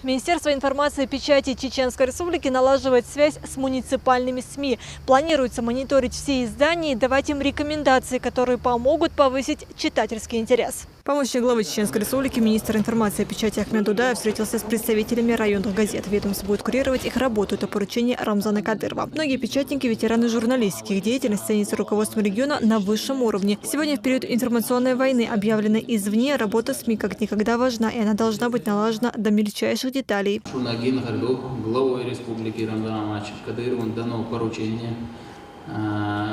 Министерство информации и печати Чеченской Республики налаживает связь с муниципальными СМИ. Планируется мониторить все издания и давать им рекомендации, которые помогут повысить читательский интерес. Помощник главы Чеченской Республики, министр информации и печати Ахмед Дудаев встретился с представителями районных газет. Ведомство будет курировать их работу. Это поручение Рамзана Кадырова. Многие печатники – ветераны журналистских деятельности, ценится руководством региона на высшем уровне. Сегодня в период информационной войны, объявленной извне, работа СМИ как никогда важна, и она должна быть налажена до мельчайших деталей. Главой республики Рамзаном Кадыровым дано поручение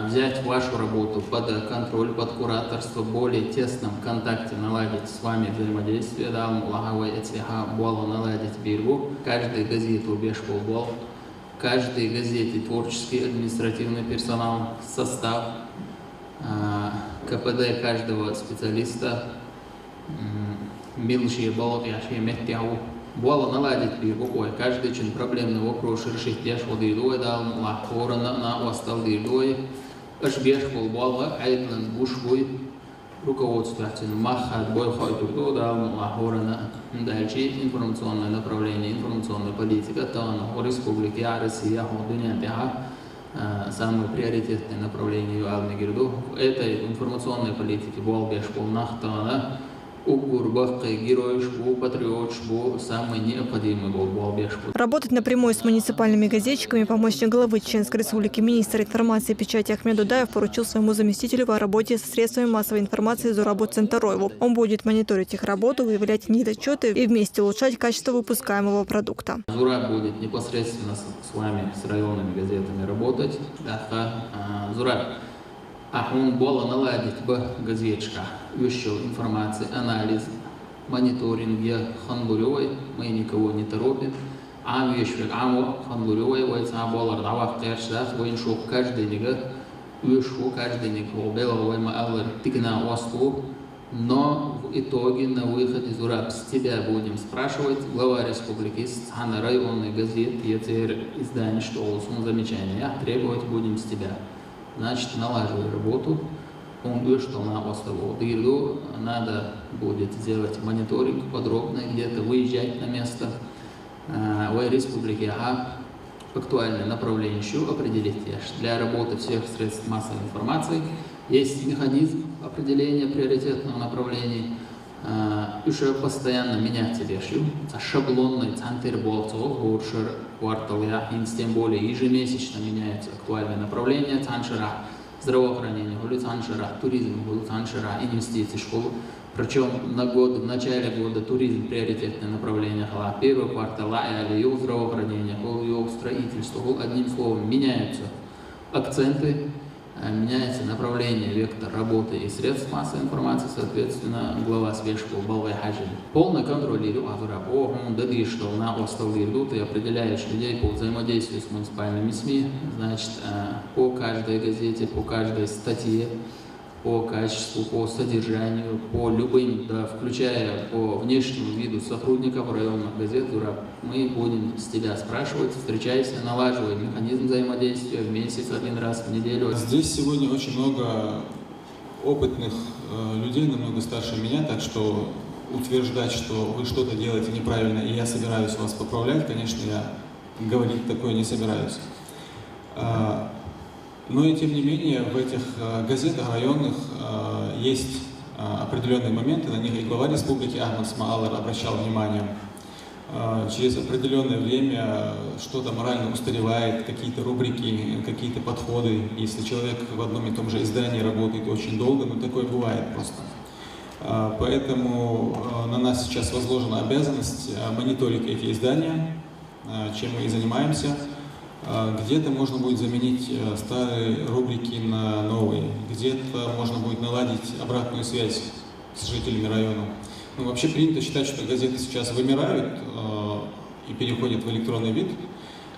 взять вашу работу под контроль, под кураторство, в более тесном контакте наладить с вами взаимодействие, наладить биргу. Каждой газете бешбол, каждой газете творческий административный персонал, состав, КПД каждого специалиста, милшие болот, яшие меттяу. Буала наладить биргу, каждый чин проблемный вопрос решить яшвал дирдой, дал лахора на остал дирдой, аж бешбол буала, айдлан бушбой, руководствователь махат бой хойдурдо, дал лахора на дальше информационное направление, информационная политика, тана о республике Россия, Дуня Тяга, самое приоритетное направление Алмигирду. Этой информационной политики буал бешбол нахтана. Работать напрямую с муниципальными газетчиками помощник главы Чеченской Республики, министр информации и печати Ахмед Дудаев поручил своему заместителю по работе со средствами массовой информации Зурабу Центароеву. Он будет мониторить их работу, выявлять недочеты и вместе улучшать качество выпускаемого продукта. Зураб будет непосредственно с вами, с районными газетами работать. Зураб. Он было наладить газетчика, вещал информации, анализ, мониторинг, ханбуревой, мы никого не торопим. Вещал, ханбуревой, было давах кэршах, шел каждый нега, вещал каждый нега, белого маалар, тигна осту. Но в итоге на выходе Зураб с тебя будем спрашивать, глава республики, с районной газеты, издание, что он замечание, требовать будем с тебя. Значит, налаживай работу, он что на острову Дырду, надо будет сделать мониторинг подробно, где-то выезжать на место в республике, актуальное направление еще определить. Для работы всех средств массовой информации есть механизм определения приоритетного направления, еще постоянно менять вещи, шаблонный центр болцов, квартал, тем более ежемесячно меняется актуальное направление, цаншера, здравоохранение, цаншера, туризм, цаншера, инвестиции, школу. Причем в начале года туризм приоритетное направление, первый квартал, здравоохранение, строительство, одним словом, меняются акценты, меняется направление, вектор работы и средств массовой информации, соответственно, глава свежего Балвай Хаджи. Полный контроль что на остов ты определяешь людей по взаимодействию с муниципальными СМИ, значит, по каждой газете, по каждой статье, по качеству, по содержанию, по любым, да, включая по внешнему виду сотрудников районных газет, мы будем с тебя спрашивать, встречайся, налаживай механизм взаимодействия в месяц, один раз в неделю. Здесь сегодня очень много опытных людей, намного старше меня, так что утверждать, что вы что-то делаете неправильно, и я собираюсь вас поправлять, конечно, я говорить такое не собираюсь. Но и тем не менее в этих газетах районных есть определенные моменты, на них и глава республики Ахмад Смаалар обращал внимание. Через определенное время что-то морально устаревает, какие-то рубрики, какие-то подходы. Если человек в одном и том же издании работает очень долго, такое бывает просто. Поэтому на нас сейчас возложена обязанность мониторить эти издания, чем мы и занимаемся. Где-то можно будет заменить старые рубрики на новые, где-то можно будет наладить обратную связь с жителями района. Вообще принято считать, что газеты сейчас вымирают и переходят в электронный вид.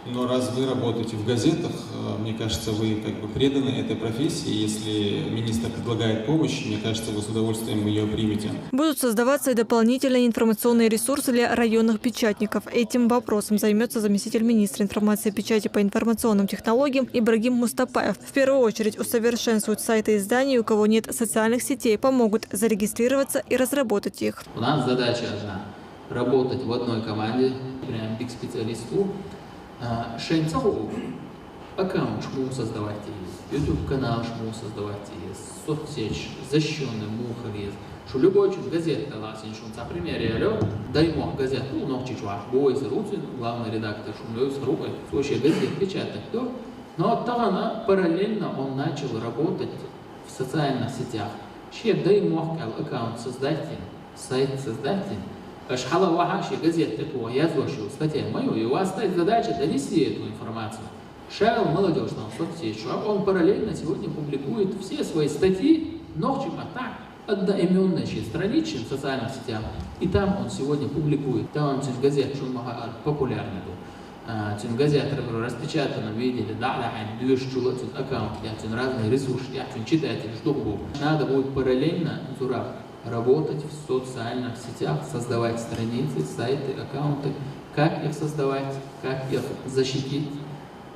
Но раз вы работаете в газетах, мне кажется, вы преданы этой профессии. Если министр предлагает помощь, мне кажется, вы с удовольствием ее примете. Будут создаваться и дополнительные информационные ресурсы для районных печатников. Этим вопросом займется заместитель министра информации и печати по информационным технологиям Ибрагим Мустапаев. В первую очередь усовершенствуют сайты изданий, у кого нет социальных сетей, помогут зарегистрироваться и разработать их. У нас задача одна – работать в одной команде, прям биг специалисту. Шенцаху аккаунт шму создавать есть, YouTube канал шму создавать есть, соцсеть защищенный мухар есть. Что любой человек газета ласин, что на примере алё, даймо газету, но чичуаш, бой заручен, главный редактор, что мы с рукой, случае газет печатать, то. Но тогда параллельно он начал работать в социальных сетях. Че даймо аккаунт создатель, сайт создатель. Шхала вахаши газет этого я злошил статья мою, и у вас стоит задача донести эту информацию. Шайл молодежь нам в соцсети, он параллельно сегодня публикует все свои статьи, но чем так. Одноименные странички в социальных сетях, и там он сегодня публикует. Там он через газет, что он популярный был. Через газет распечатано, видели, да, две шчулы, аккаунт, разные ресурсы, читатели, что был. Надо будет параллельно работать в социальных сетях, создавать страницы, сайты, аккаунты, как их создавать, как их защитить,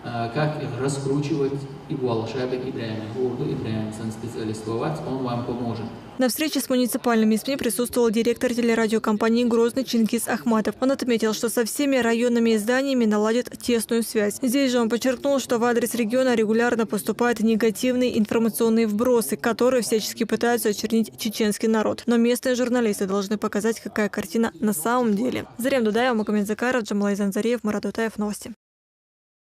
как их раскручивать, и волшебник Ибраим Гурду, Ибраим специалистовать, он вам поможет. На встрече с муниципальными СМИ присутствовал директор телерадиокомпании «Грозный» Чингис Ахматов. Он отметил, что со всеми районными изданиями наладит тесную связь. Здесь же он подчеркнул, что в адрес региона регулярно поступают негативные информационные вбросы, которые всячески пытаются очернить чеченский народ. Но местные журналисты должны показать, какая картина на самом деле. Зарем Дудаева, Магомед Закаров, Джамал Занзариев, Марат Утаев. Новости.